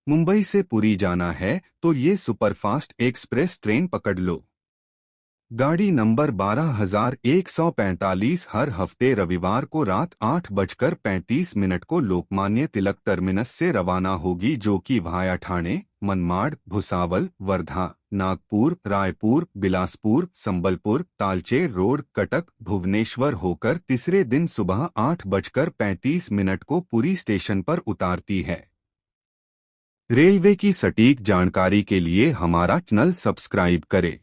मुंबई से पुरी जाना है तो ये सुपरफास्ट एक्सप्रेस ट्रेन पकड़ लो। गाड़ी नंबर 12,145 हर हफ्ते रविवार को रात 8:35 को लोकमान्य तिलक टर्मिनस से रवाना होगी, जो कि भाया ठाणे, मनमाड़, भुसावल, वर्धा, नागपुर, रायपुर, बिलासपुर, संबलपुर, तालचेर रोड, कटक, भुवनेश्वर होकर तीसरे दिन सुबह 8:35 को पुरी स्टेशन पर उतारती है। रेलवे की सटीक जानकारी के लिए हमारा चैनल सब्सक्राइब करें।